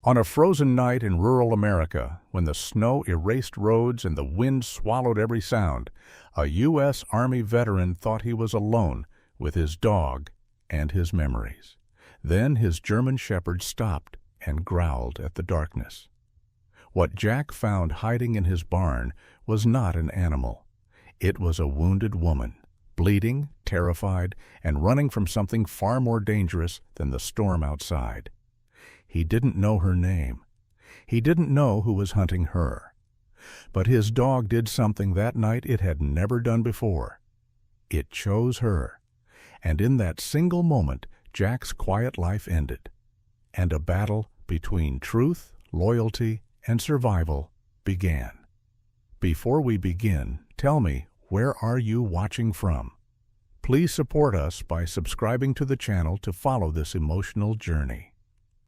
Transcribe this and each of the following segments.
On a frozen night in rural America, when the snow erased roads and the wind swallowed every sound, a U.S. Army veteran thought he was alone with his dog and his memories. Then his German shepherd stopped and growled at the darkness. What Jack found hiding in his barn was not an animal. It was a wounded woman, bleeding, terrified, and running from something far more dangerous than the storm outside. He didn't know her name. He didn't know who was hunting her. But his dog did something that night it had never done before. It chose her. And in that single moment, Jack's quiet life ended, and a battle between truth, loyalty, and survival began. Before we begin, tell me, where are you watching from? Please support us by subscribing to the channel to follow this emotional journey.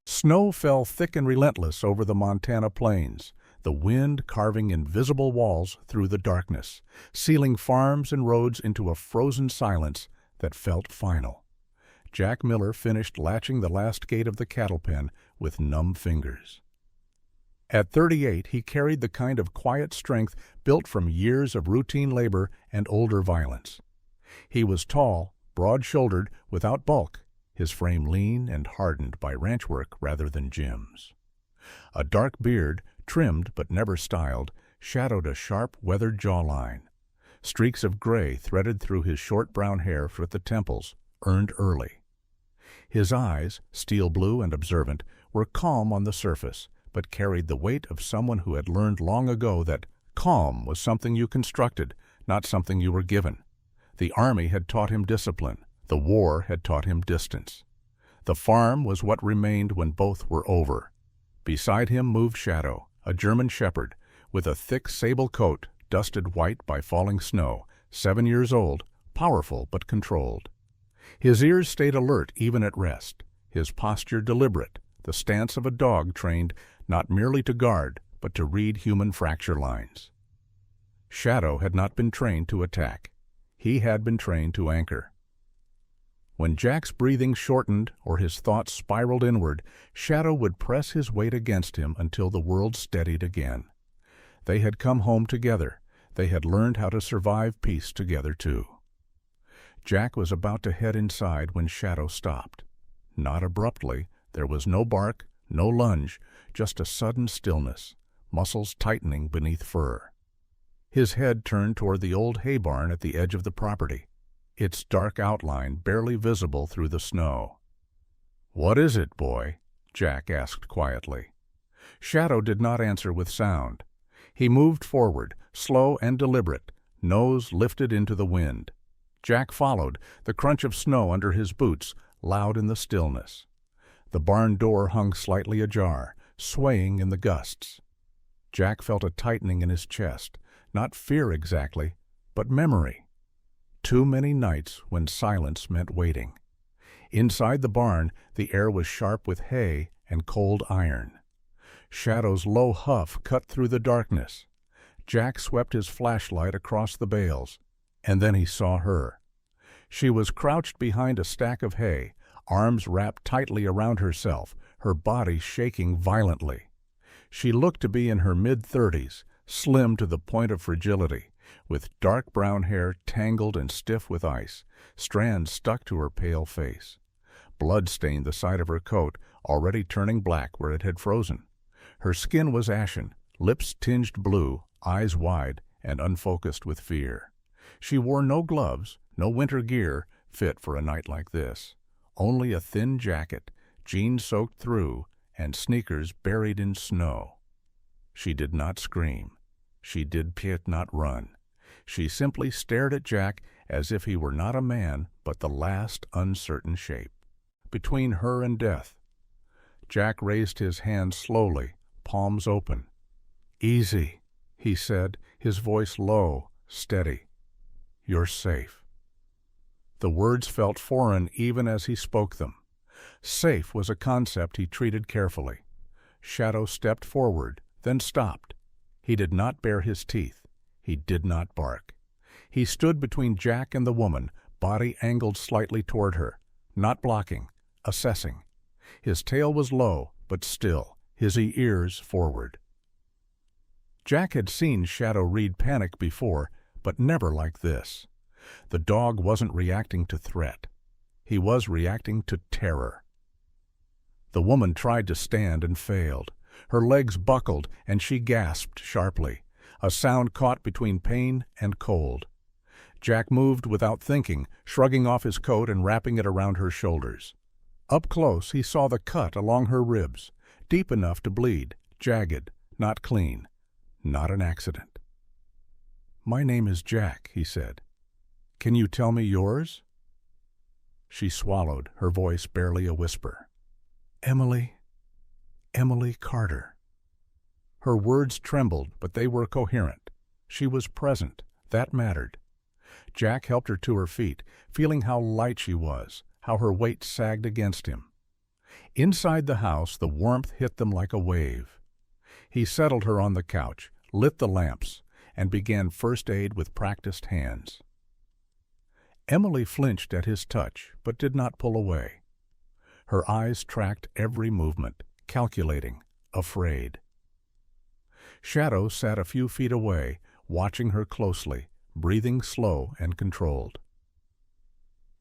Snow fell thick and relentless over the Montana plains, the wind carving invisible walls through the darkness, sealing farms and roads into a frozen silence that felt final. Jack Miller finished latching the last gate of the cattle pen with numb fingers. At 38, he carried the kind of quiet strength built from years of routine labor and older violence. He was tall, broad-shouldered, without bulk, his frame lean and hardened by ranch work rather than gyms. A dark beard, trimmed but never styled, shadowed a sharp, weathered jawline. Streaks of gray threaded through his short brown hair at the temples, earned early. His eyes, steel blue and observant, were calm on the surface, but carried the weight of someone who had learned long ago that calm was something you constructed, not something you were given. The Army had taught him discipline. The war had taught him distance. The farm was what remained when both were over. Beside him moved Shadow, a German shepherd, with a thick sable coat dusted white by falling snow, 7 years old, powerful but controlled. His ears stayed alert even at rest, his posture deliberate, the stance of a dog trained not merely to guard, but to read human fracture lines. Shadow had not been trained to attack. He had been trained to anchor. When Jack's breathing shortened or his thoughts spiraled inward, Shadow would press his weight against him until the world steadied again. They had come home together. They had learned how to survive peace together, too. Jack was about to head inside when Shadow stopped. Not abruptly. There was no bark, no lunge, just a sudden stillness, muscles tightening beneath fur. His head turned toward the old hay barn at the edge of the property, its dark outline barely visible through the snow. "What is it, boy?" Jack asked quietly. Shadow did not answer with sound. He moved forward, slow and deliberate, nose lifted into the wind. Jack followed, the crunch of snow under his boots loud in the stillness. The barn door hung slightly ajar, swaying in the gusts. Jack felt a tightening in his chest, not fear exactly, but memory. Too many nights when silence meant waiting. Inside the barn, the air was sharp with hay and cold iron. Shadow's low huff cut through the darkness. Jack swept his flashlight across the bales, and then he saw her. She was crouched behind a stack of hay, arms wrapped tightly around herself, her body shaking violently. She looked to be in her mid-30s, slim to the point of fragility, with dark brown hair tangled and stiff with ice, strands stuck to her pale face. Blood stained the side of her coat, already turning black where it had frozen. Her skin was ashen, lips tinged blue, eyes wide and unfocused with fear. She wore no gloves, no winter gear fit for a night like this. Only a thin jacket, jeans soaked through, and sneakers buried in snow. She did not scream. She did not run. She simply stared at Jack as if he were not a man, but the last uncertain shape. Between her and death. Jack raised his hand slowly, palms open. "Easy," he said, his voice low, steady. "You're safe." The words felt foreign even as he spoke them. Safe was a concept he treated carefully. Shadow stepped forward, then stopped. He did not bare his teeth. He did not bark. He stood between Jack and the woman, body angled slightly toward her, not blocking, assessing. His tail was low, but still, his ears forward. Jack had seen Shadow read panic before, but never like this. The dog wasn't reacting to threat. He was reacting to terror. The woman tried to stand and failed. Her legs buckled, and she gasped sharply, a sound caught between pain and cold. Jack moved without thinking, shrugging off his coat and wrapping it around her shoulders. Up close, he saw the cut along her ribs, deep enough to bleed, jagged, not clean, not an accident. "My name is Jack," he said. "Can you tell me yours?" She swallowed, her voice barely a whisper. Emily Carter." Her words trembled, but they were coherent. She was present. That mattered. Jack helped her to her feet, feeling how light she was, how her weight sagged against him. Inside the house, the warmth hit them like a wave. He settled her on the couch, lit the lamps, and began first aid with practiced hands. Emily flinched at his touch, but did not pull away. Her eyes tracked every movement, calculating, afraid. Shadow sat a few feet away, watching her closely, breathing slow and controlled.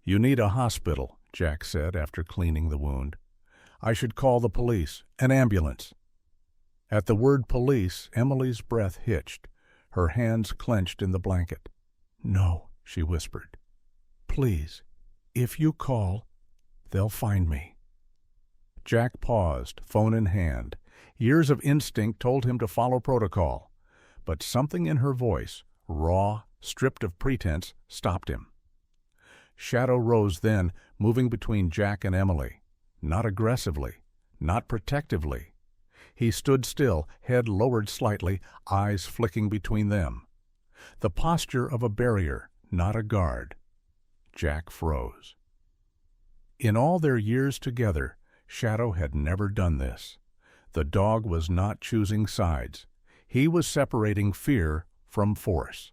"You need a hospital," Jack said after cleaning the wound. "I should call the police, an ambulance." At the word police, Emily's breath hitched, her hands clenched in the blanket. "No," she whispered. "Please, if you call, they'll find me." Jack paused, phone in hand. Years of instinct told him to follow protocol, but something in her voice, raw, stripped of pretense, stopped him. Shadow rose then, moving between Jack and Emily, not aggressively, not protectively. He stood still, head lowered slightly, eyes flicking between them. The posture of a barrier, not a guard. Jack froze. In all their years together, Shadow had never done this. The dog was not choosing sides. He was separating fear from force.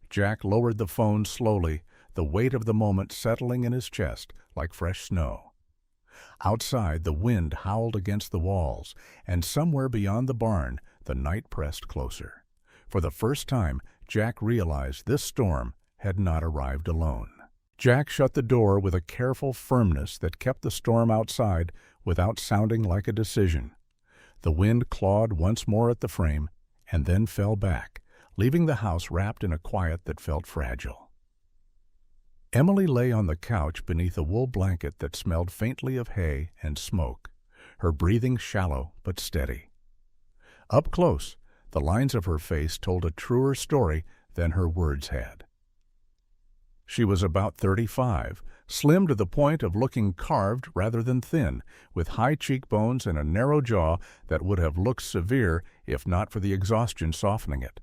Jack lowered the phone slowly, the weight of the moment settling in his chest like fresh snow. Outside, the wind howled against the walls, and somewhere beyond the barn, the night pressed closer. For the first time, Jack realized this storm had not arrived alone. Jack shut the door with a careful firmness that kept the storm outside without sounding like a decision. The wind clawed once more at the frame and then fell back, leaving the house wrapped in a quiet that felt fragile. Emily lay on the couch beneath a wool blanket that smelled faintly of hay and smoke, her breathing shallow but steady. Up close, the lines of her face told a truer story than her words had. She was about 35, slim to the point of looking carved rather than thin, with high cheekbones and a narrow jaw that would have looked severe if not for the exhaustion softening it.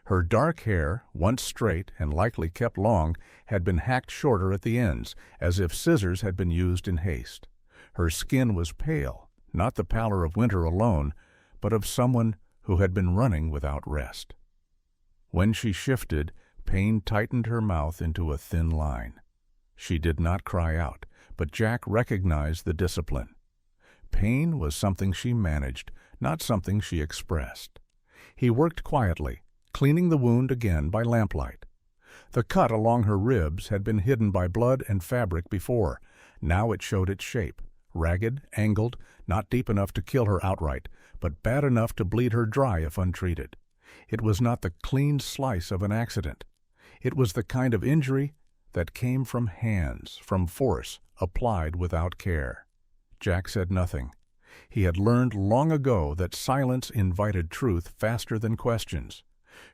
Her dark hair, once straight and likely kept long, had been hacked shorter at the ends, as if scissors had been used in haste. Her skin was pale, not the pallor of winter alone, but of someone who had been running without rest. When she shifted, pain tightened her mouth into a thin line. She did not cry out, but Jack recognized the discipline. Pain was something she managed, not something she expressed. He worked quietly, cleaning the wound again by lamplight. The cut along her ribs had been hidden by blood and fabric before. Now it showed its shape, ragged, angled, not deep enough to kill her outright, but bad enough to bleed her dry if untreated. It was not the clean slice of an accident. It was the kind of injury that came from hands, from force, applied without care. Jack said nothing. He had learned long ago that silence invited truth faster than questions.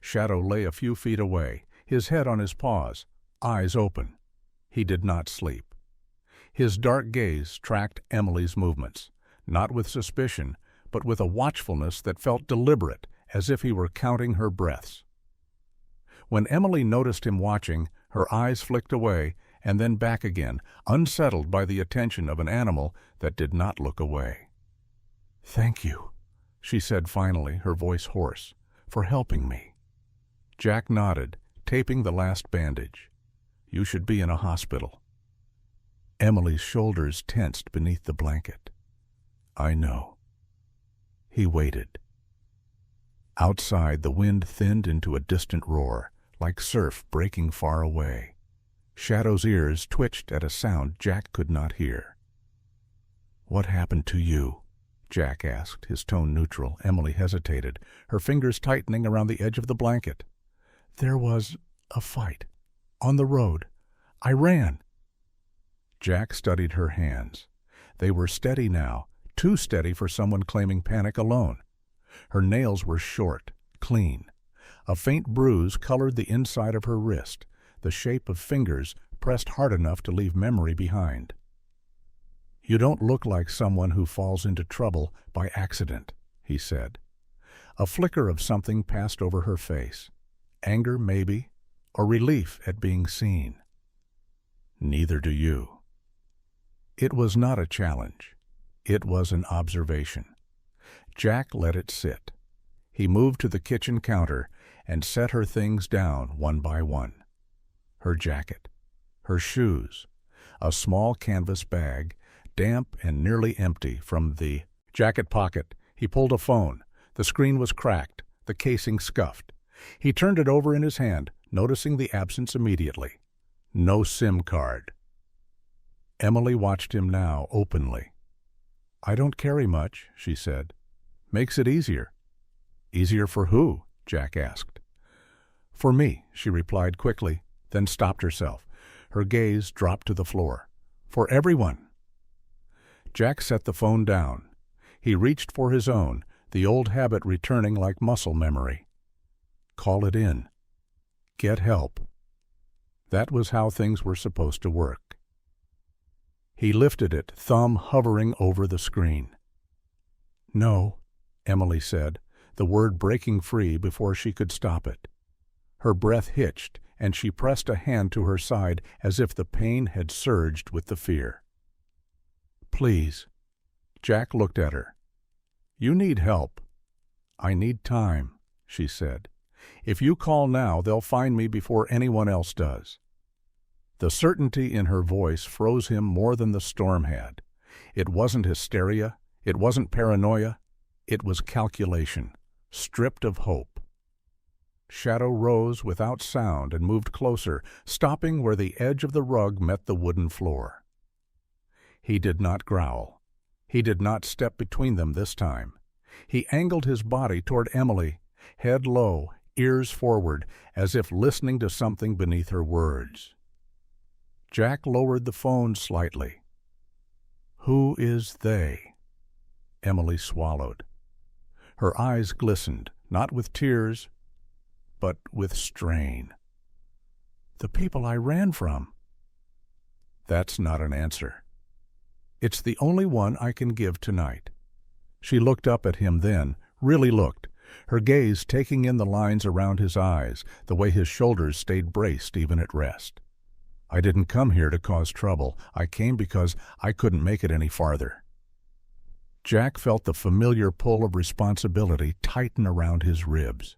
Shadow lay a few feet away, his head on his paws, eyes open. He did not sleep. His dark gaze tracked Emily's movements, not with suspicion, but with a watchfulness that felt deliberate, as if he were counting her breaths. When Emily noticed him watching, her eyes flicked away and then back again, unsettled by the attention of an animal that did not look away. "Thank you," she said finally, her voice hoarse, "for helping me." Jack nodded, taping the last bandage. "You should be in a hospital." Emily's shoulders tensed beneath the blanket. "I know." He waited. Outside, the wind thinned into a distant roar, like surf breaking far away. Shadow's ears twitched at a sound Jack could not hear. "What happened to you?" Jack asked, his tone neutral. Emily hesitated, her fingers tightening around the edge of the blanket. "There was a fight. On the road. I ran." Jack studied her hands. They were steady now, too steady for someone claiming panic alone. Her nails were short, clean. A faint bruise colored the inside of her wrist, the shape of fingers pressed hard enough to leave memory behind. "You don't look like someone who falls into trouble by accident," he said. A flicker of something passed over her face. Anger, maybe, or relief at being seen. "Neither do you." It was not a challenge. It was an observation. Jack let it sit. He moved to the kitchen counter and set her things down one by one. Her jacket, her shoes, a small canvas bag, damp and nearly empty from the jacket pocket. He pulled a phone. The screen was cracked, the casing scuffed. He turned it over in his hand, noticing the absence immediately. No SIM card. Emily watched him now, openly. "I don't carry much," she said. "Makes it easier." "Easier for who?" Jack asked. "For me," she replied quickly, then stopped herself. Her gaze dropped to the floor. "For everyone." Jack set the phone down. He reached for his own, the old habit returning like muscle memory. Call it in. Get help. That was how things were supposed to work. He lifted it, thumb hovering over the screen. "No," Emily said, the word breaking free before she could stop it. Her breath hitched, and she pressed a hand to her side as if the pain had surged with the fear. "Please." Jack looked at her. "You need help." "I need time," she said. "If you call now, they'll find me before anyone else does." The certainty in her voice froze him more than the storm had. It wasn't hysteria. It wasn't paranoia. It was calculation, stripped of hope. Shadow rose without sound and moved closer, stopping where the edge of the rug met the wooden floor. He did not growl. He did not step between them this time. He angled his body toward Emily, head low, ears forward, as if listening to something beneath her words. Jack lowered the phone slightly. "Who is they?" Emily swallowed. Her eyes glistened, not with tears, but with strain. "The people I ran from." "That's not an answer." "It's the only one I can give tonight." She looked up at him then, really looked, her gaze taking in the lines around his eyes, the way his shoulders stayed braced even at rest. "I didn't come here to cause trouble. I came because I couldn't make it any farther." Jack felt the familiar pull of responsibility tighten around his ribs.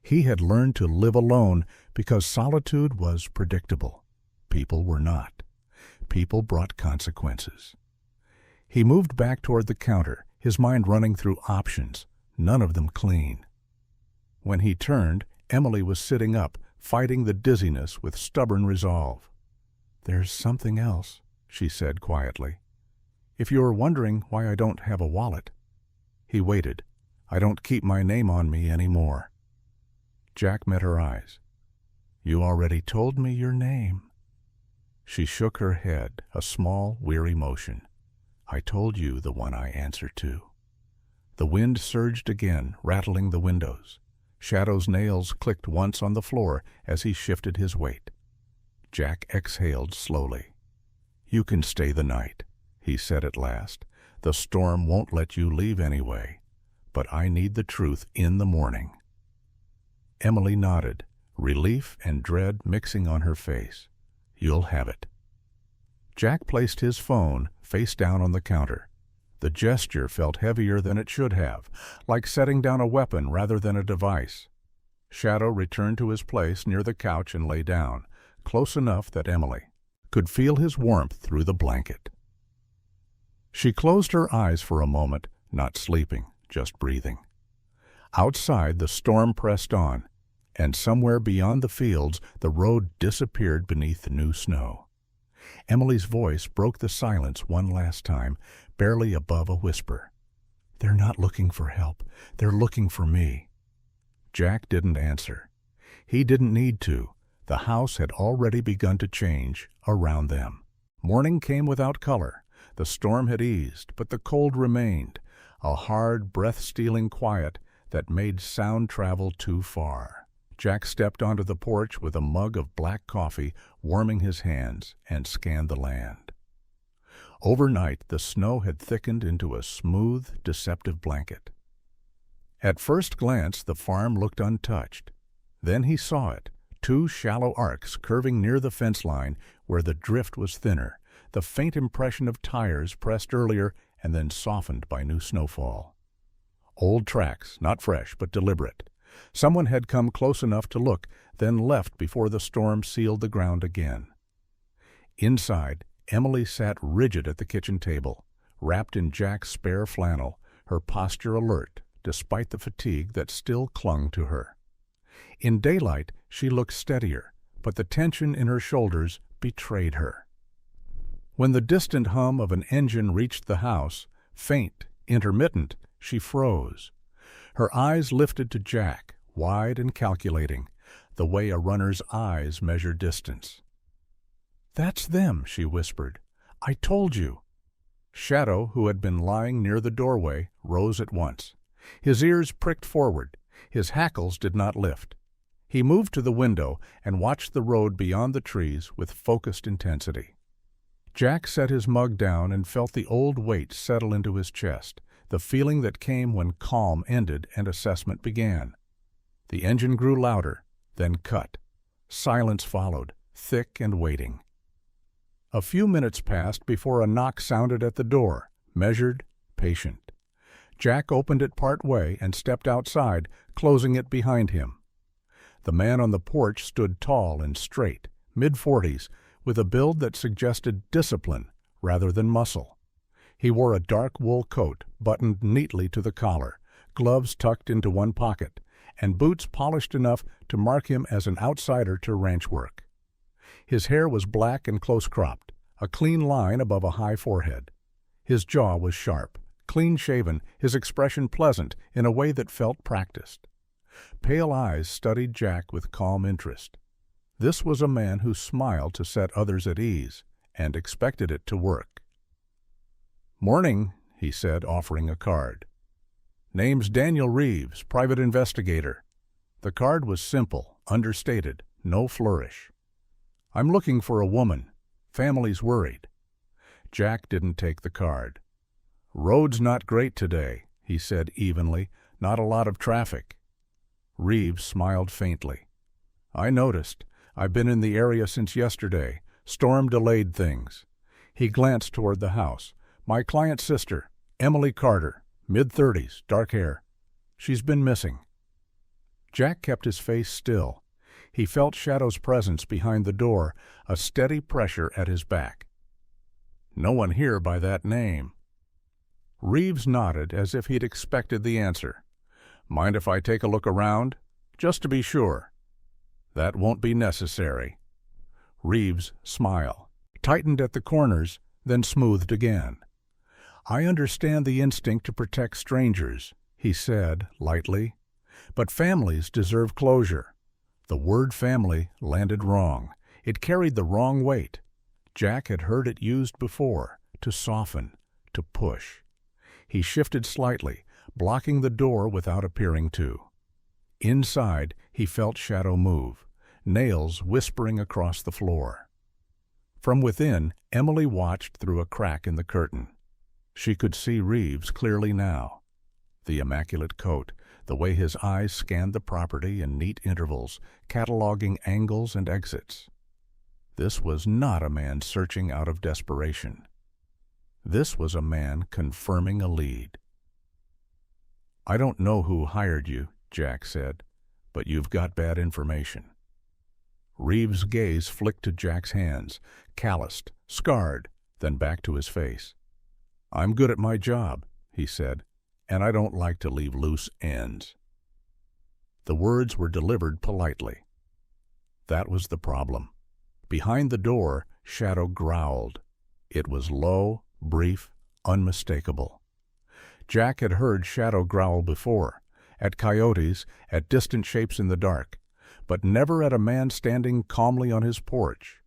He had learned to live alone because solitude was predictable. People were not. People brought consequences. He moved back toward the counter, his mind running through options, none of them clean. When he turned, Emily was sitting up, fighting the dizziness with stubborn resolve. "There's something else," she said quietly. "If you're wondering why I don't have a wallet." He waited. "I don't keep my name on me anymore." Jack met her eyes. "You already told me your name." She shook her head, a small, weary motion. "I told you the one I answer to." The wind surged again, rattling the windows. Shadow's nails clicked once on the floor as he shifted his weight. Jack exhaled slowly. "You can stay the night," he said at last. "The storm won't let you leave anyway, but I need the truth in the morning." Emily nodded, relief and dread mixing on her face. "You'll have it." Jack placed his phone face down on the counter. The gesture felt heavier than it should have, like setting down a weapon rather than a device. Shadow returned to his place near the couch and lay down, close enough that Emily could feel his warmth through the blanket. She closed her eyes for a moment, not sleeping, just breathing. Outside, the storm pressed on, and somewhere beyond the fields, the road disappeared beneath the new snow. Emily's voice broke the silence one last time, barely above a whisper. "They're not looking for help. They're looking for me." Jack didn't answer. He didn't need to. The house had already begun to change around them. Morning came without color. The storm had eased, but the cold remained, a hard, breath-stealing quiet that made sound travel too far. Jack stepped onto the porch with a mug of black coffee, warming his hands, and scanned the land. Overnight, the snow had thickened into a smooth, deceptive blanket. At first glance, the farm looked untouched. Then he saw it, two shallow arcs curving near the fence line where the drift was thinner, the faint impression of tires pressed earlier and then softened by new snowfall. Old tracks, not fresh but deliberate. Someone had come close enough to look, then left before the storm sealed the ground again. Inside, Emily sat rigid at the kitchen table, wrapped in Jack's spare flannel, her posture alert, despite the fatigue that still clung to her. In daylight, she looked steadier, but the tension in her shoulders betrayed her. When the distant hum of an engine reached the house, faint, intermittent, she froze. Her eyes lifted to Jack, wide and calculating, the way a runner's eyes measure distance. "That's them," she whispered. "I told you." Shadow, who had been lying near the doorway, rose at once. His ears pricked forward. His hackles did not lift. He moved to the window and watched the road beyond the trees with focused intensity. Jack set his mug down and felt the old weight settle into his chest, the feeling that came when calm ended and assessment began. The engine grew louder, then cut. Silence followed, thick and waiting. A few minutes passed before a knock sounded at the door, measured, patient. Jack opened it part way and stepped outside, closing it behind him. The man on the porch stood tall and straight, mid-40s, with a build that suggested discipline rather than muscle. He wore a dark wool coat, buttoned neatly to the collar, gloves tucked into one pocket, and boots polished enough to mark him as an outsider to ranch work. His hair was black and close-cropped, a clean line above a high forehead. His jaw was sharp, clean-shaven, his expression pleasant in a way that felt practiced. Pale eyes studied Jack with calm interest. This was a man who smiled to set others at ease, and expected it to work. "Morning," he said, offering a card. "Name's Daniel Reeves, private investigator." The card was simple, understated, no flourish. "I'm looking for a woman. Family's worried." Jack didn't take the card. "Road's not great today," he said evenly. "Not a lot of traffic." Reeves smiled faintly. "I noticed. I've been in the area since yesterday. Storm delayed things." He glanced toward the house. "My client's sister, Emily Carter, mid-30s, dark hair. She's been missing." Jack kept his face still. He felt Shadow's presence behind the door, a steady pressure at his back. "No one here by that name." Reeves nodded as if he'd expected the answer. "Mind if I take a look around? Just to be sure." "That won't be necessary." Reeves' smile tightened at the corners, then smoothed again. "I understand the instinct to protect strangers," he said lightly, "but families deserve closure." The word family landed wrong. It carried the wrong weight. Jack had heard it used before, to soften, to push. He shifted slightly, blocking the door without appearing to. Inside, he felt Shadow move, nails whispering across the floor. From within, Emily watched through a crack in the curtain. She could see Reeves clearly now. The immaculate coat, the way his eyes scanned the property in neat intervals, cataloging angles and exits. This was not a man searching out of desperation. This was a man confirming a lead. "I don't know who hired you," Jack said, "but you've got bad information." Reeves' gaze flicked to Jack's hands, calloused, scarred, then back to his face. "I'm good at my job," he said, and I don't like to leave loose ends." The words were delivered politely. That was the problem. Behind the door, Shadow growled. It was low, brief, unmistakable. Jack had heard Shadow growl before, at coyotes, at distant shapes in the dark, but never at a man standing calmly on his porch.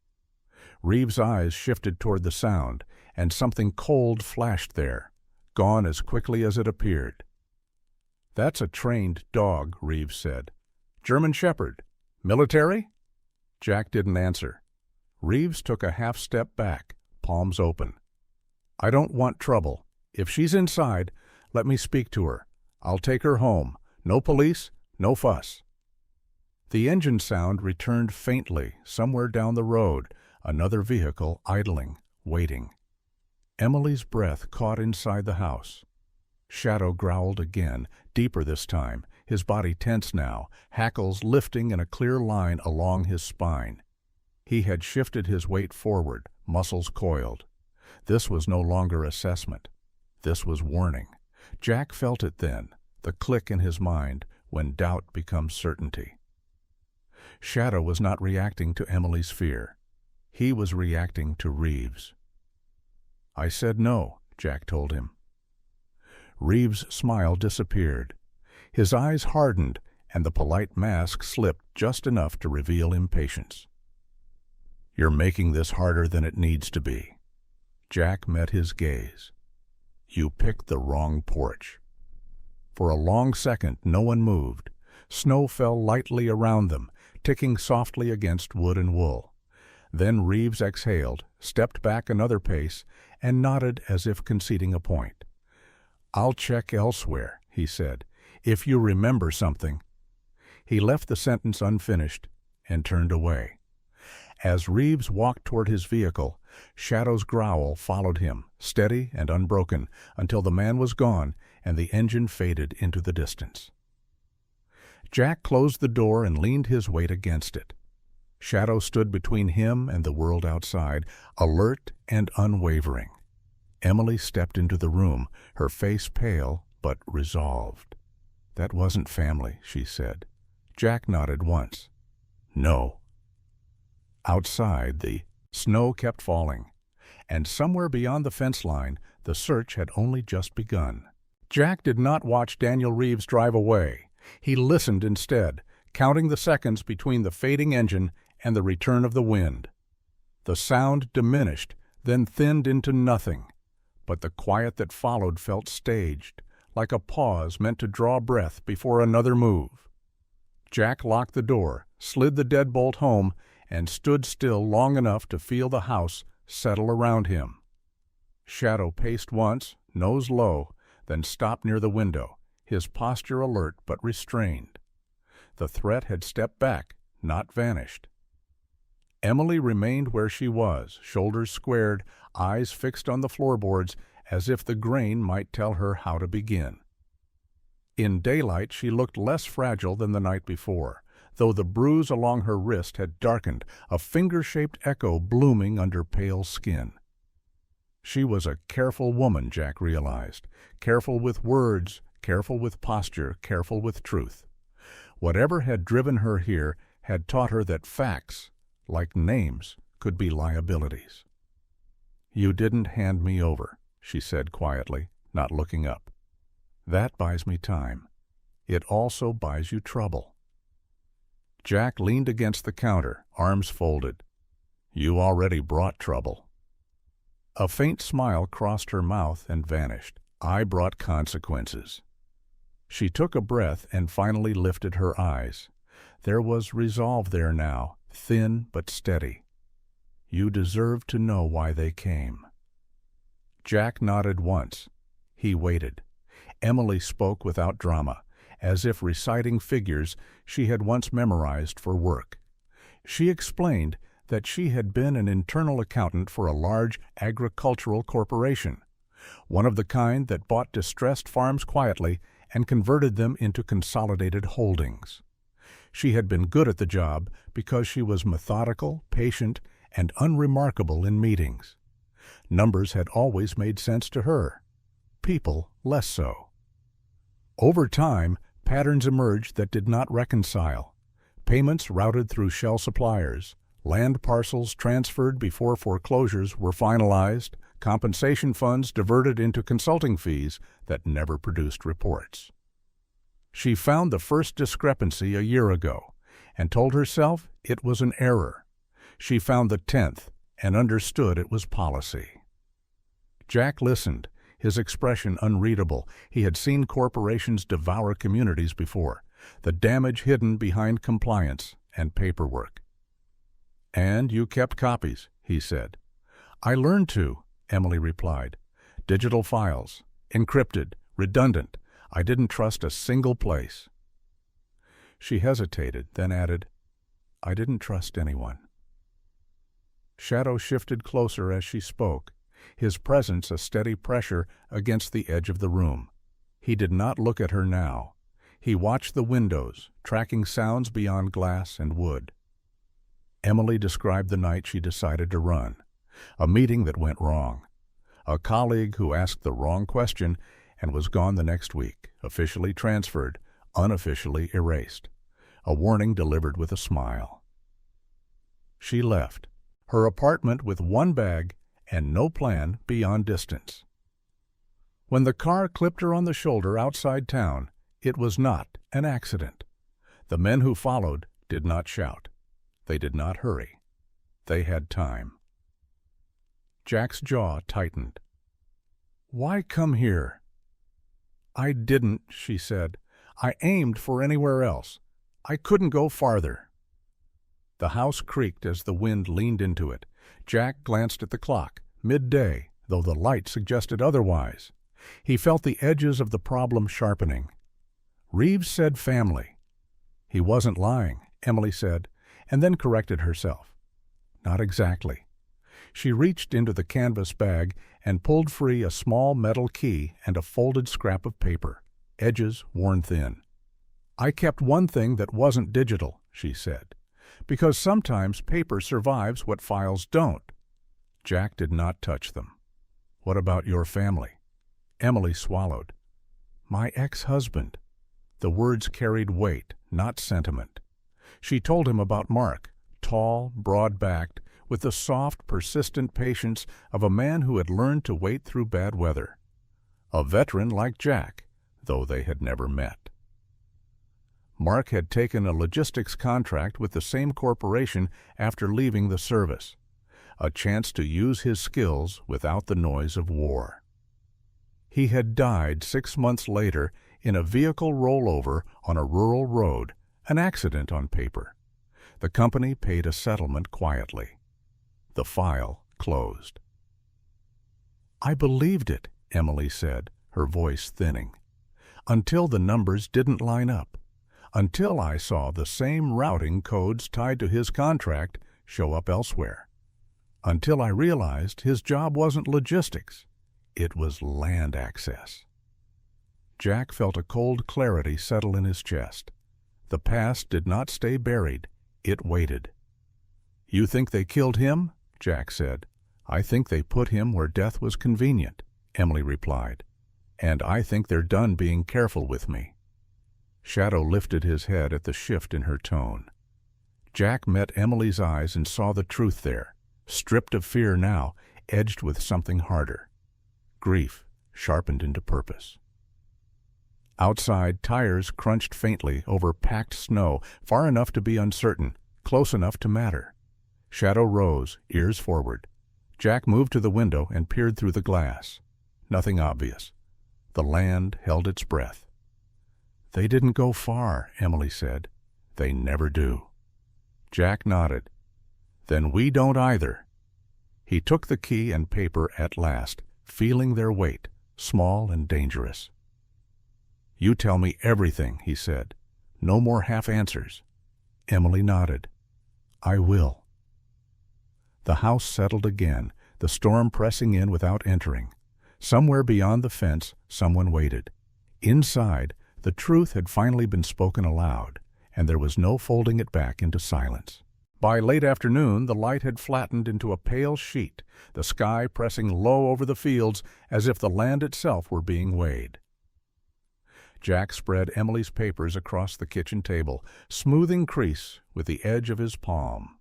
Reeves' eyes shifted toward the sound, and something cold flashed there, gone as quickly as it appeared. "That's a trained dog," Reeves said. "German Shepherd. Military?" Jack didn't answer. Reeves took a half step back, palms open. "I don't want trouble. If she's inside, let me speak to her. I'll take her home. No police, no fuss." The engine sound returned faintly somewhere down the road, another vehicle idling, waiting. Emily's breath caught inside the house. Shadow growled again, deeper this time, his body tense now, hackles lifting in a clear line along his spine. He had shifted his weight forward, muscles coiled. This was no longer assessment. This was warning. Jack felt it then, the click in his mind when doubt becomes certainty. Shadow was not reacting to Emily's fear. He was reacting to Reeves. "I said no," Jack told him. Reeves' smile disappeared. His eyes hardened, and the polite mask slipped just enough to reveal impatience. "You're making this harder than it needs to be." Jack met his gaze. "You picked the wrong porch." For a long second no one moved. Snow fell lightly around them, ticking softly against wood and wool. Then Reeves exhaled, stepped back another pace, and nodded as if conceding a point. "I'll check elsewhere," he said, "if you remember something." He left the sentence unfinished and turned away. As Reeves walked toward his vehicle, Shadow's growl followed him, steady and unbroken, until the man was gone and the engine faded into the distance. Jack closed the door and leaned his weight against it. Shadow stood between him and the world outside, alert and unwavering. Emily stepped into the room, her face pale but resolved. "That wasn't family," she said. Jack nodded once. "No." Outside, the snow kept falling, and somewhere beyond the fence line, the search had only just begun. Jack did not watch Daniel Reeves drive away. He listened instead, counting the seconds between the fading engine and the return of the wind. The sound diminished, then thinned into nothing, but the quiet that followed felt staged, like a pause meant to draw breath before another move. Jack locked the door, slid the deadbolt home, and stood still long enough to feel the house settle around him. Shadow paced once, nose low, then stopped near the window, his posture alert but restrained. The threat had stepped back, not vanished. Emily remained where she was, shoulders squared, eyes fixed on the floorboards, as if the grain might tell her how to begin. In daylight she looked less fragile than the night before, though the bruise along her wrist had darkened, a finger-shaped echo blooming under pale skin. She was a careful woman, Jack realized, careful with words, careful with posture, careful with truth. Whatever had driven her here had taught her that facts, like names, could be liabilities. "You didn't hand me over," she said quietly, not looking up. "That buys me time. It also buys you trouble." Jack leaned against the counter, arms folded. "You already brought trouble." A faint smile crossed her mouth and vanished. "I brought consequences." She took a breath and finally lifted her eyes. There was resolve there now, thin but steady. "You deserve to know why they came." Jack nodded once. He waited. Emily spoke without drama, as if reciting figures she had once memorized for work. She explained that she had been an internal accountant for a large agricultural corporation, one of the kind that bought distressed farms quietly and converted them into consolidated holdings. She had been good at the job because she was methodical, patient, and unremarkable in meetings. Numbers had always made sense to her. People less so. Over time, patterns emerged that did not reconcile. Payments routed through shell suppliers, land parcels transferred before foreclosures were finalized, compensation funds diverted into consulting fees that never produced reports. She found the first discrepancy a year ago and told herself it was an error. She found the 10th and understood it was policy. Jack listened, his expression unreadable. He had seen corporations devour communities before, the damage hidden behind compliance and paperwork. "And you kept copies," he said. "I learned to," Emily replied. "Digital files, encrypted, redundant. I didn't trust a single place." She hesitated, then added, "I didn't trust anyone." Shadow shifted closer as she spoke, his presence a steady pressure against the edge of the room. He did not look at her now. He watched the windows, tracking sounds beyond glass and wood. Emily described the night she decided to run, a meeting that went wrong, a colleague who asked the wrong question and was gone the next week, officially transferred, unofficially erased, a warning delivered with a smile. She left, her apartment with one bag and no plan beyond distance. When the car clipped her on the shoulder outside town, it was not an accident. The men who followed did not shout. They did not hurry. They had time. Jack's jaw tightened. "Why come here?" "I didn't," she said. "I aimed for anywhere else. I couldn't go farther." The house creaked as the wind leaned into it. Jack glanced at the clock, midday, though the light suggested otherwise. He felt the edges of the problem sharpening. Reeves said family. He wasn't lying, Emily said, and then corrected herself. Not exactly. She reached into the canvas bag and pulled free a small metal key and a folded scrap of paper, edges worn thin. "I kept one thing that wasn't digital," she said, "because sometimes paper survives what files don't." Jack did not touch them. "What about your family?" Emily swallowed. "My ex-husband." The words carried weight, not sentiment. She told him about Mark, tall, broad-backed, with the soft, persistent patience of a man who had learned to wait through bad weather. A veteran like Jack, though they had never met. Mark had taken a logistics contract with the same corporation after leaving the service, a chance to use his skills without the noise of war. He had died 6 months later in a vehicle rollover on a rural road, an accident on paper. The company paid a settlement quietly. The file closed. "I believed it," Emily said, her voice thinning, "until the numbers didn't line up, until I saw the same routing codes tied to his contract show up elsewhere, until I realized his job wasn't logistics, it was land access." Jack felt a cold clarity settle in his chest. The past did not stay buried, it waited. "You think they killed him?" Jack said. "I think they put him where death was convenient," Emily replied. "And I think they're done being careful with me." Shadow lifted his head at the shift in her tone. Jack met Emily's eyes and saw the truth there, stripped of fear now, edged with something harder. Grief, sharpened into purpose. Outside, tires crunched faintly over packed snow, far enough to be uncertain, close enough to matter. Shadow rose, ears forward. Jack moved to the window and peered through the glass. Nothing obvious. The land held its breath. "They didn't go far," Emily said. "They never do." Jack nodded. "Then we don't either." He took the key and paper at last, feeling their weight, small and dangerous. "You tell me everything," he said. "No more half answers." Emily nodded. "I will." The house settled again, the storm pressing in without entering. Somewhere beyond the fence, someone waited. Inside, the truth had finally been spoken aloud, and there was no folding it back into silence. By late afternoon, the light had flattened into a pale sheet, the sky pressing low over the fields as if the land itself were being weighed. Jack spread Emily's papers across the kitchen table, smoothing crease with the edge of his palm.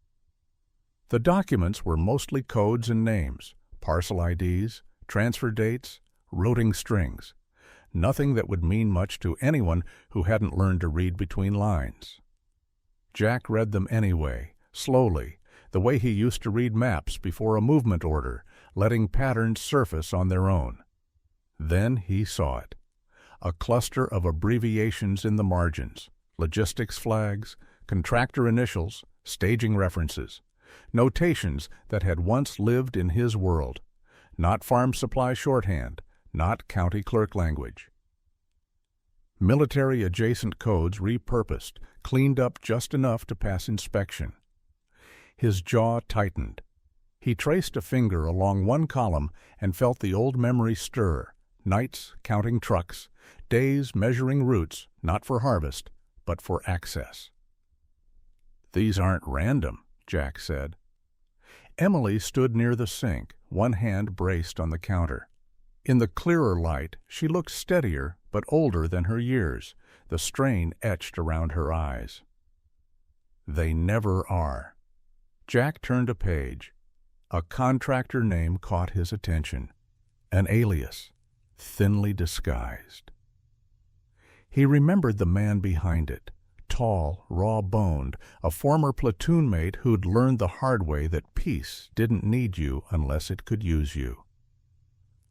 The documents were mostly codes and names, parcel IDs, transfer dates, routing strings. Nothing that would mean much to anyone who hadn't learned to read between lines. Jack read them anyway, slowly, the way he used to read maps before a movement order, letting patterns surface on their own. Then he saw it. A cluster of abbreviations in the margins, logistics flags, contractor initials, staging references, notations that had once lived in his world, not farm supply shorthand, not county clerk language. Military-adjacent codes repurposed, cleaned up just enough to pass inspection. His jaw tightened. He traced a finger along one column and felt the old memory stir, nights counting trucks, days measuring routes, not for harvest, but for access. "These aren't random," Jack said. Emily stood near the sink, one hand braced on the counter. In the clearer light, she looked steadier but older than her years, the strain etched around her eyes. "They never are." Jack turned a page. A contractor name caught his attention. An alias, thinly disguised. He remembered the man behind it, tall, raw-boned, a former platoon mate who'd learned the hard way that peace didn't need you unless it could use you.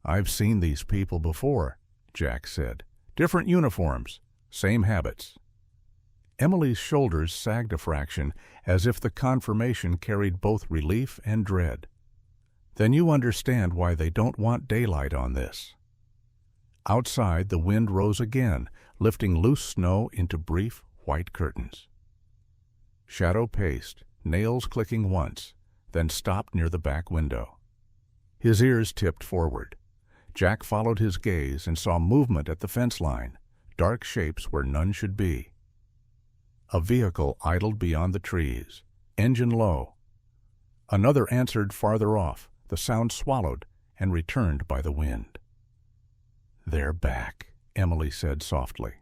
"I've seen these people before," Jack said. "Different uniforms, same habits." Emily's shoulders sagged a fraction, as if the confirmation carried both relief and dread. "Then you understand why they don't want daylight on this." Outside, the wind rose again, lifting loose snow into brief, white curtains. Shadow paced, nails clicking once, then stopped near the back window. His ears tipped forward. Jack followed his gaze and saw movement at the fence line, dark shapes where none should be. A vehicle idled beyond the trees, engine low. Another answered farther off, the sound swallowed and returned by the wind. "They're back," Emily said softly.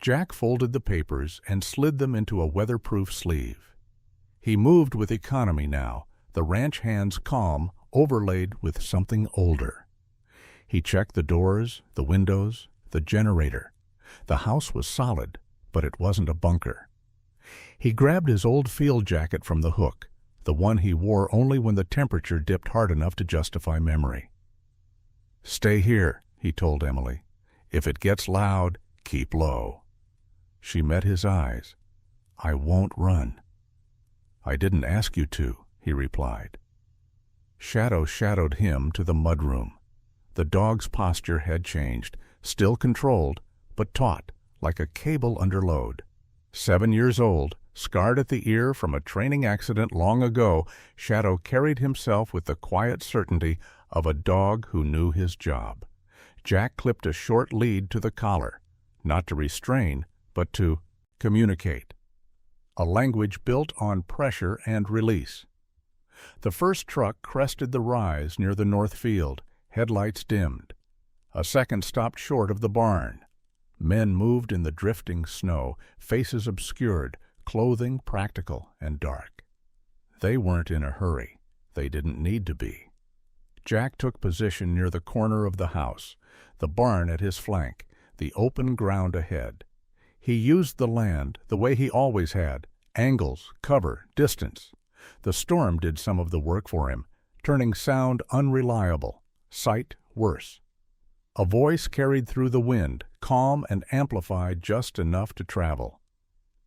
Jack folded the papers and slid them into a weatherproof sleeve. He moved with economy now, the ranch hands calm, overlaid with something older. He checked the doors, the windows, the generator. The house was solid, but it wasn't a bunker. He grabbed his old field jacket from the hook, the one he wore only when the temperature dipped hard enough to justify memory. "Stay here," he told Emily. "If it gets loud, keep low." She met his eyes. "I won't run." "I didn't ask you to," he replied. Shadow shadowed him to the mudroom. The dog's posture had changed, still controlled, but taut, like a cable under load. 7 years old, scarred at the ear from a training accident long ago, Shadow carried himself with the quiet certainty of a dog who knew his job. Jack clipped a short lead to the collar, not to restrain, but to communicate. A language built on pressure and release. The first truck crested the rise near the north field, headlights dimmed. A second stopped short of the barn. Men moved in the drifting snow, faces obscured, clothing practical and dark. They weren't in a hurry. They didn't need to be. Jack took position near the corner of the house, the barn at his flank, the open ground ahead. He used the land the way he always had, angles, cover, distance. The storm did some of the work for him, turning sound unreliable, sight worse. A voice carried through the wind, calm and amplified just enough to travel.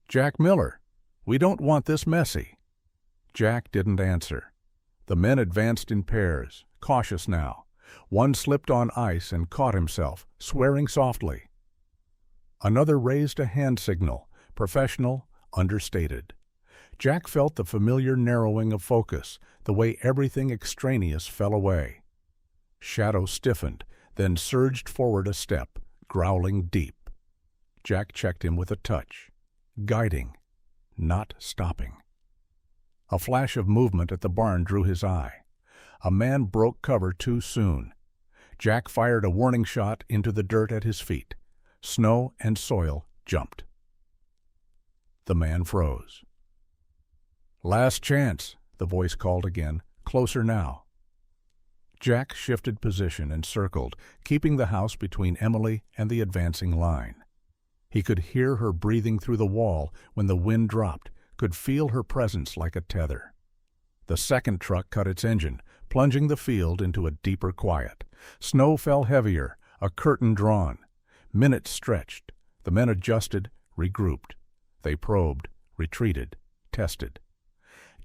"Jack Miller, we don't want this messy." Jack didn't answer. The men advanced in pairs, cautious now. One slipped on ice and caught himself, swearing softly. Another raised a hand signal, professional, understated. Jack felt the familiar narrowing of focus, the way everything extraneous fell away. Shadow stiffened, then surged forward a step, growling deep. Jack checked him with a touch, guiding, not stopping. A flash of movement at the barn drew his eye. A man broke cover too soon. Jack fired a warning shot into the dirt at his feet. Snow and soil jumped. The man froze. "Last chance," the voice called again, closer now. Jack shifted position and circled, keeping the house between Emily and the advancing line. He could hear her breathing through the wall when the wind dropped, could feel her presence like a tether. The second truck cut its engine, plunging the field into a deeper quiet. Snow fell heavier, a curtain drawn. Minutes stretched. The men adjusted, regrouped. They probed, retreated, tested.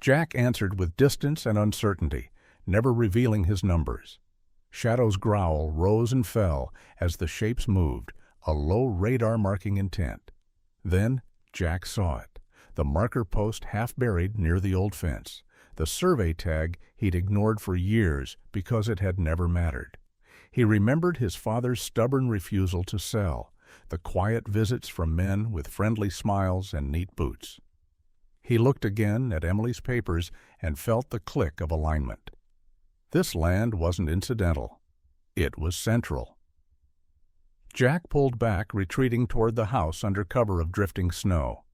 Jack answered with distance and uncertainty, never revealing his numbers. Shadow's growl rose and fell as the shapes moved, a low radar marking intent. Then Jack saw it, the marker post half buried near the old fence, the survey tag he'd ignored for years because it had never mattered. He remembered his father's stubborn refusal to sell, the quiet visits from men with friendly smiles and neat boots. He looked again at Emily's papers and felt the click of alignment. This land wasn't incidental. It was central. Jack pulled back, retreating toward the house under cover of drifting snow.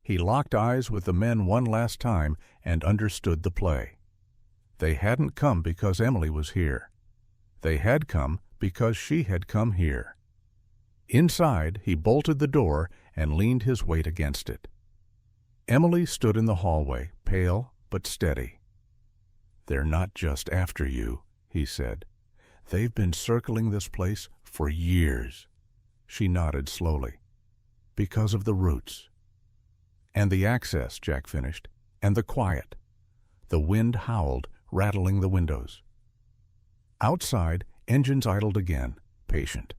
He locked eyes with the men one last time and understood the play. They hadn't come because Emily was here. They had come because she had come here. Inside, he bolted the door and leaned his weight against it. Emily stood in the hallway, pale but steady. "They're not just after you," he said. "They've been circling this place for years." She nodded slowly. "Because of the roots." "And the access," Jack finished, "and the quiet." The wind howled, rattling the windows. Outside, engines idled again, patient.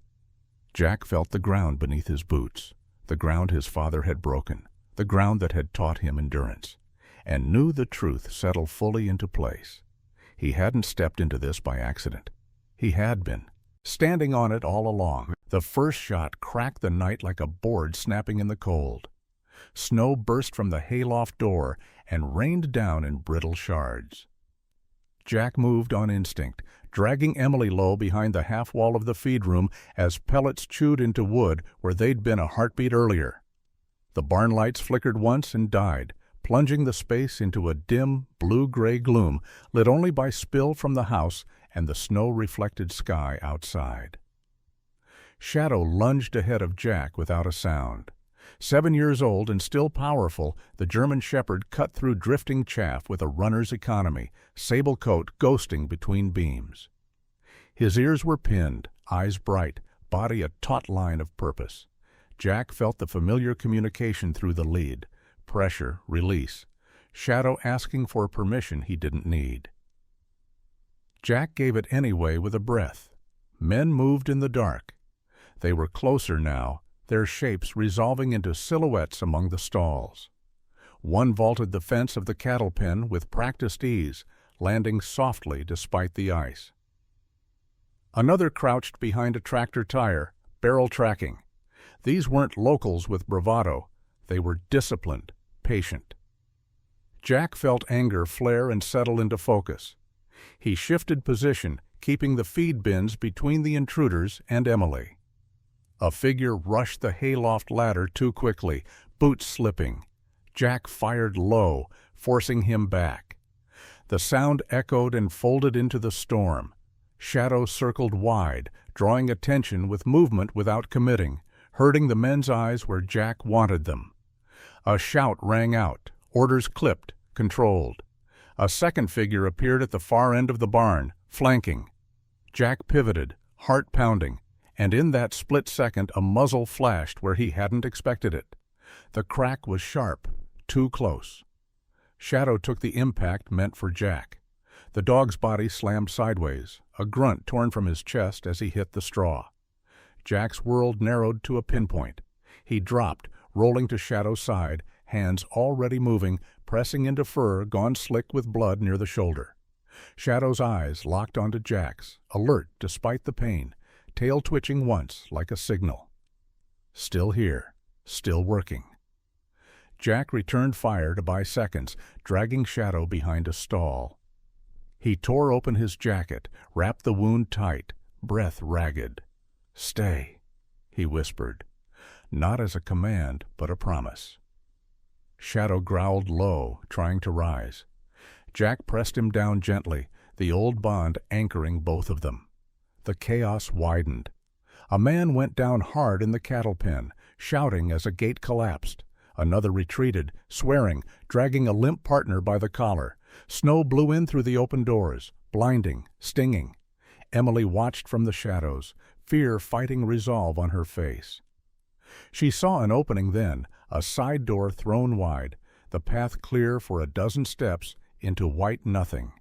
Jack felt the ground beneath his boots, the ground his father had broken, the ground that had taught him endurance, and knew the truth settle fully into place. He hadn't stepped into this by accident. He had been, standing on it all along. The first shot cracked the night like a board snapping in the cold. Snow burst from the hayloft door and rained down in brittle shards. Jack moved on instinct, dragging Emily low behind the half wall of the feed room as pellets chewed into wood where they'd been a heartbeat earlier. The barn lights flickered once and died, plunging the space into a dim, blue-gray gloom lit only by spill from the house and the snow-reflected sky outside. Shadow lunged ahead of Jack without a sound. 7 years old and still powerful, the German Shepherd cut through drifting chaff with a runner's economy, sable coat ghosting between beams. His ears were pinned, eyes bright, body a taut line of purpose. Jack felt the familiar communication through the lead. Pressure, release. Shadow asking for permission he didn't need. Jack gave it anyway with a breath. Men moved in the dark. They were closer now, their shapes resolving into silhouettes among the stalls. One vaulted the fence of the cattle pen with practiced ease, landing softly despite the ice. Another crouched behind a tractor tire, barrel tracking. These weren't locals with bravado. They were disciplined, patient. Jack felt anger flare and settle into focus. He shifted position, keeping the feed bins between the intruders and Emily. A figure rushed the hayloft ladder too quickly, boots slipping. Jack fired low, forcing him back. The sound echoed and folded into the storm. Shadow circled wide, drawing attention with movement without committing, hurting the men's eyes where Jack wanted them. A shout rang out, orders clipped, controlled. A second figure appeared at the far end of the barn, flanking. Jack pivoted, heart pounding, and in that split second a muzzle flashed where he hadn't expected it. The crack was sharp, too close. Shadow took the impact meant for Jack. The dog's body slammed sideways, a grunt torn from his chest as he hit the straw. Jack's world narrowed to a pinpoint. He dropped, rolling to Shadow's side, hands already moving, pressing into fur gone slick with blood near the shoulder. Shadow's eyes locked onto Jack's, alert despite the pain, tail twitching once like a signal. Still here, still working. Jack returned fire to buy seconds, dragging Shadow behind a stall. He tore open his jacket, wrapped the wound tight, breath ragged. Stay. he whispered, not as a command but a promise. Shadow growled low, trying to rise. Jack pressed him down gently, the old bond anchoring both of them. The chaos widened. A man went down hard in the cattle pen, shouting as a gate collapsed. Another retreated, swearing, dragging a limp partner by the collar. Snow blew in through the open doors, blinding, stinging. Emily watched from the shadows, fear fighting resolve on her face. She saw an opening then, a side door thrown wide, the path clear for a dozen steps into white nothing.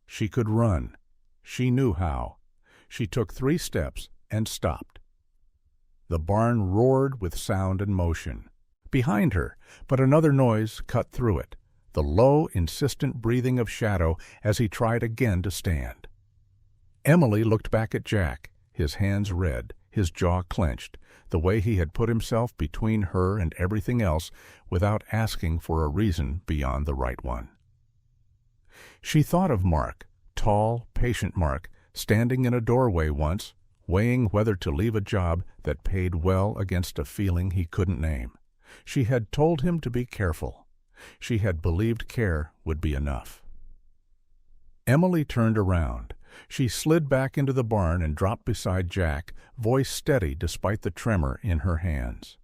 She could run. She knew how. She took 3 steps and stopped. The barn roared with sound and motion. Behind her, but another noise cut through it, the low, insistent breathing of Shadow as he tried again to stand. Emily looked back at Jack, his hands red, his jaw clenched, the way he had put himself between her and everything else without asking for a reason beyond the right one. She thought of Mark, tall, patient Mark, standing in a doorway once, weighing whether to leave a job that paid well against a feeling he couldn't name. She had told him to be careful. She had believed care would be enough. Emily turned around. She slid back into the barn and dropped beside Jack, voice steady despite the tremor in her hands.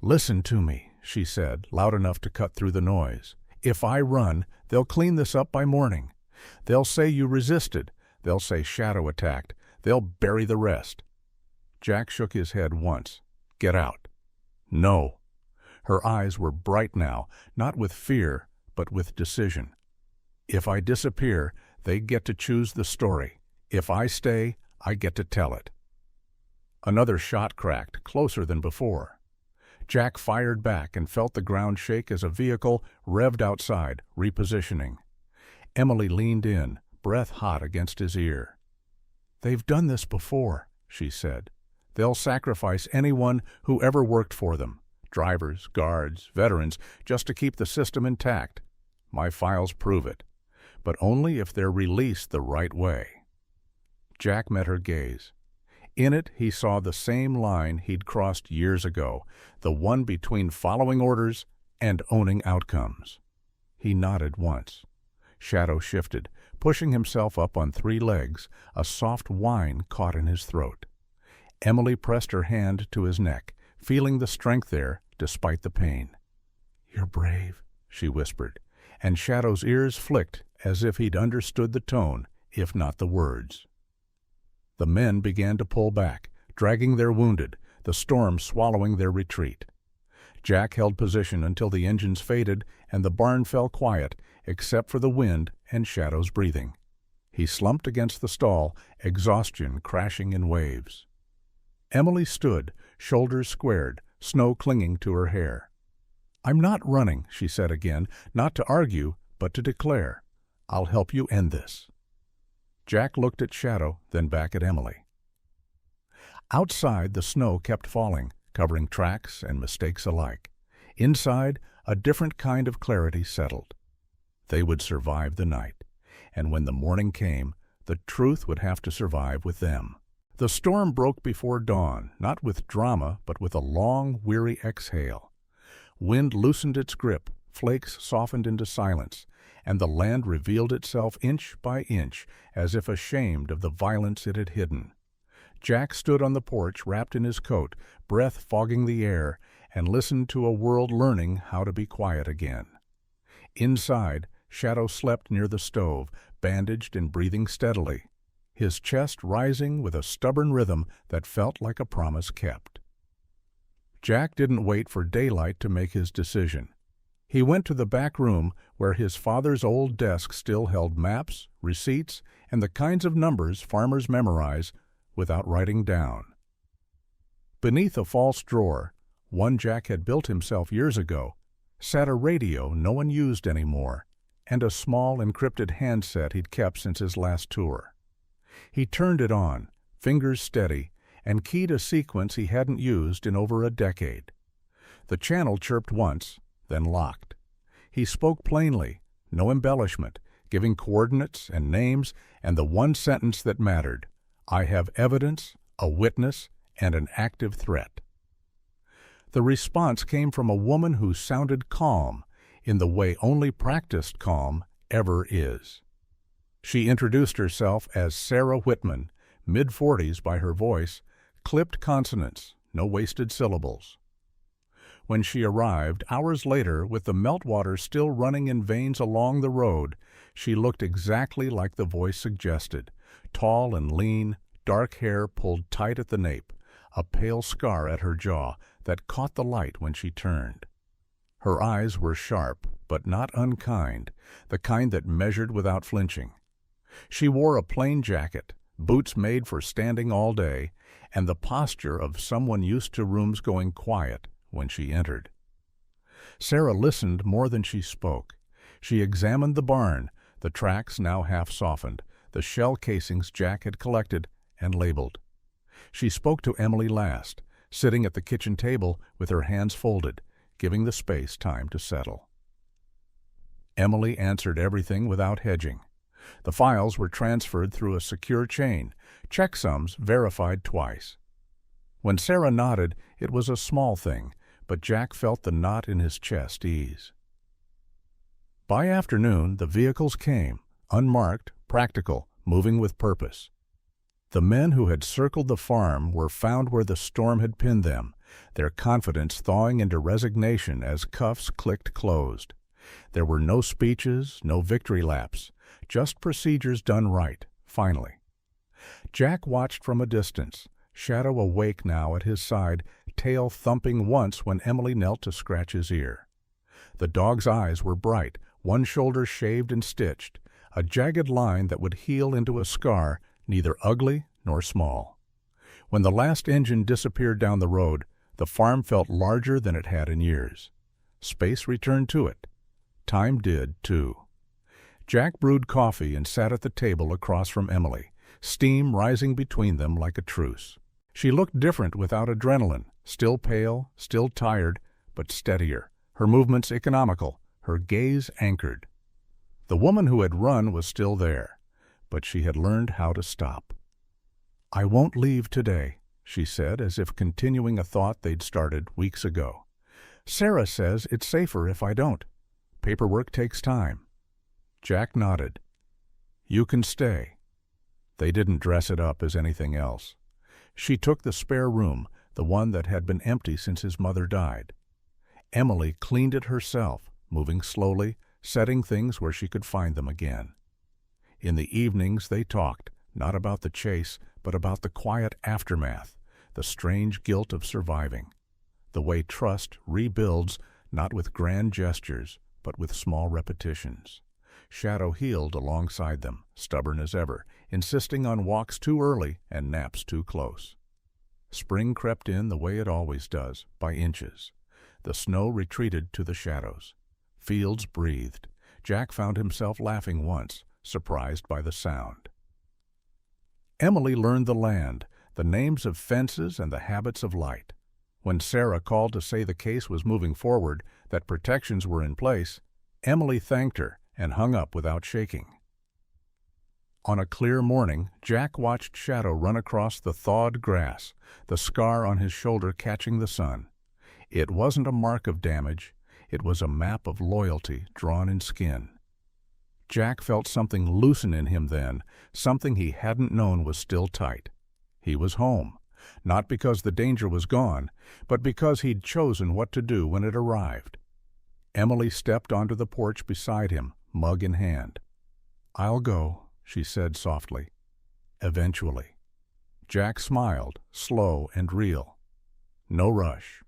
"Listen to me," she said, loud enough to cut through the noise. "If I run, they'll clean this up by morning. They'll say you resisted. They'll say Shadow attacked. They'll bury the rest." Jack shook his head once. "Get out." "No." Her eyes were bright now, not with fear, but with decision. "If I disappear, they get to choose the story. If I stay, I get to tell it." Another shot cracked, closer than before. Jack fired back and felt the ground shake as a vehicle revved outside, repositioning. Emily leaned in, breath hot against his ear. "They've done this before," she said. "They'll sacrifice anyone who ever worked for them. Drivers, guards, veterans, just to keep the system intact. My files prove it. But only if they're released the right way." Jack met her gaze. In it he saw the same line he'd crossed years ago, the one between following orders and owning outcomes. He nodded once. Shadow shifted, pushing himself up on 3 legs, a soft whine caught in his throat. Emily pressed her hand to his neck, feeling the strength there despite the pain. "You're brave," she whispered, and Shadow's ears flicked as if he'd understood the tone, if not the words. The men began to pull back, dragging their wounded, the storm swallowing their retreat. Jack held position until the engines faded and the barn fell quiet, except for the wind and Shadow's breathing. He slumped against the stall, exhaustion crashing in waves. Emily stood, shoulders squared, snow clinging to her hair. "I'm not running," she said again, not to argue, but to declare. "I'll help you end this." Jack looked at Shadow, then back at Emily. Outside, the snow kept falling, covering tracks and mistakes alike. Inside, a different kind of clarity settled. They would survive the night, and when the morning came, the truth would have to survive with them. The storm broke before dawn, not with drama, but with a long, weary exhale. Wind loosened its grip, flakes softened into silence, and the land revealed itself inch by inch, as if ashamed of the violence it had hidden. Jack stood on the porch wrapped in his coat, breath fogging the air, and listened to a world learning how to be quiet again. Inside, Shadow slept near the stove, bandaged and breathing steadily, his chest rising with a stubborn rhythm that felt like a promise kept. Jack didn't wait for daylight to make his decision. He went to the back room where his father's old desk still held maps, receipts, and the kinds of numbers farmers memorize without writing down. Beneath a false drawer, one Jack had built himself years ago, sat a radio no one used anymore, and a small encrypted handset he'd kept since his last tour. He turned it on, fingers steady, and keyed a sequence he hadn't used in over a decade. The channel chirped once, then locked. He spoke plainly, no embellishment, giving coordinates and names and the one sentence that mattered: "I have evidence, a witness, and an active threat. The response came from a woman who sounded calm, in the way only practiced calm ever is. She introduced herself as Sarah Whitman, mid-40s by her voice, clipped consonants, no wasted syllables. When she arrived, hours later, with the meltwater still running in veins along the road, she looked exactly like the voice suggested, tall and lean, dark hair pulled tight at the nape, a pale scar at her jaw that caught the light when she turned. Her eyes were sharp, but not unkind, the kind that measured without flinching. She wore a plain jacket, boots made for standing all day, and the posture of someone used to rooms going quiet when she entered. Sarah listened more than she spoke. She examined the barn, the tracks now half softened, the shell casings Jack had collected and labeled. She spoke to Emily last, sitting at the kitchen table with her hands folded, giving the space time to settle. Emily answered everything without hedging. The files were transferred through a secure chain, checksums verified twice. When Sarah nodded, it was a small thing, but Jack felt the knot in his chest ease. By afternoon, the vehicles came, unmarked, practical, moving with purpose. The men who had circled the farm were found where the storm had pinned them, their confidence thawing into resignation as cuffs clicked closed. There were no speeches, no victory laps, just procedures done right, finally. Jack watched from a distance, Shadow awake now at his side, tail thumping once when Emily knelt to scratch his ear. The dog's eyes were bright, one shoulder shaved and stitched, a jagged line that would heal into a scar, neither ugly nor small. When the last engine disappeared down the road, the farm felt larger than it had in years. Space returned to it. Time did, too. Jack brewed coffee and sat at the table across from Emily, steam rising between them like a truce. She looked different without adrenaline, still pale, still tired, but steadier, her movements economical, her gaze anchored. The woman who had run was still there, but she had learned how to stop. "I won't leave today," she said, as if continuing a thought they'd started weeks ago. "Sarah says it's safer if I don't. Paperwork takes time." Jack nodded. "You can stay." They didn't dress it up as anything else. She took the spare room, the one that had been empty since his mother died. Emily cleaned it herself, moving slowly, setting things where she could find them again. In the evenings they talked, not about the chase, but about the quiet aftermath, the strange guilt of surviving, the way trust rebuilds not with grand gestures, but with small repetitions. Shadow healed alongside them, stubborn as ever, insisting on walks too early and naps too close. Spring crept in the way it always does, by inches. The snow retreated to the shadows. Fields breathed. Jack found himself laughing once, surprised by the sound. Emily learned the land, the names of fences and the habits of light. When Sarah called to say the case was moving forward, that protections were in place, Emily thanked her and hung up without shaking. On a clear morning, Jack watched Shadow run across the thawed grass, the scar on his shoulder catching the sun. It wasn't a mark of damage. It was a map of loyalty drawn in skin. Jack felt something loosen in him then, something he hadn't known was still tight. He was home, not because the danger was gone, but because he'd chosen what to do when it arrived. Emily stepped onto the porch beside him, mug in hand. "I'll go," she said softly. "Eventually." Jack smiled, slow and real. No rush.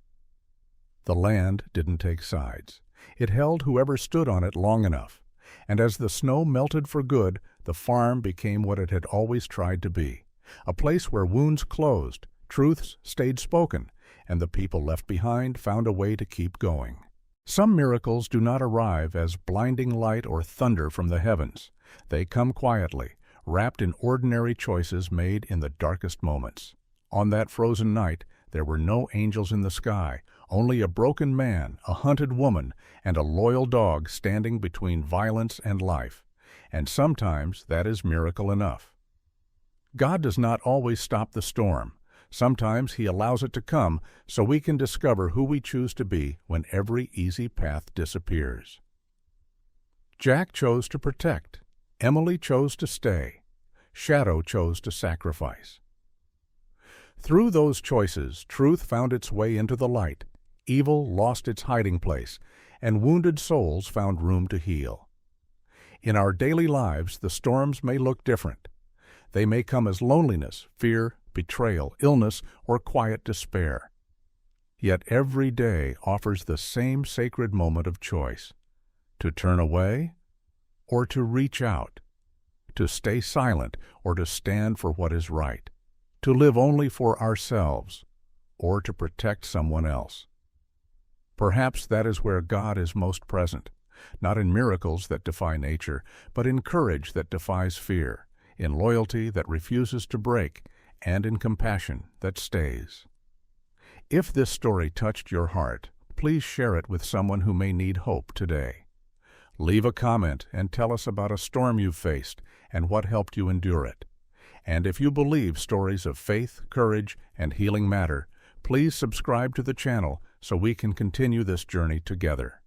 The land didn't take sides. It held whoever stood on it long enough, and as the snow melted for good, the farm became what it had always tried to be, a place where wounds closed, truths stayed spoken, and the people left behind found a way to keep going. Some miracles do not arrive as blinding light or thunder from the heavens. They come quietly, wrapped in ordinary choices made in the darkest moments. On that frozen night, there were no angels in the sky, only a broken man, a hunted woman, and a loyal dog standing between violence and life. And sometimes that is miracle enough. God does not always stop the storm. Sometimes He allows it to come so we can discover who we choose to be when every easy path disappears. Jack chose to protect. Emily chose to stay. Shadow chose to sacrifice. Through those choices, truth found its way into the light, evil lost its hiding place, and wounded souls found room to heal. In our daily lives, the storms may look different. They may come as loneliness, fear, betrayal, illness, or quiet despair. Yet every day offers the same sacred moment of choice: to turn away or to reach out, to stay silent or to stand for what is right, to live only for ourselves or to protect someone else. Perhaps that is where God is most present, not in miracles that defy nature, but in courage that defies fear, in loyalty that refuses to break, and in compassion that stays. If this story touched your heart, please share it with someone who may need hope today. Leave a comment and tell us about a storm you've faced and what helped you endure it. And if you believe stories of faith, courage, and healing matter, please subscribe to the channel so we can continue this journey together.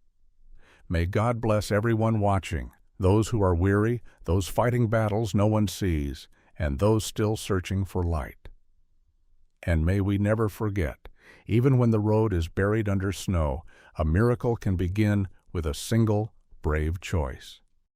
May God bless everyone watching, those who are weary, those fighting battles no one sees, and those still searching for light. And may we never forget, even when the road is buried under snow, a miracle can begin with a single brave choice.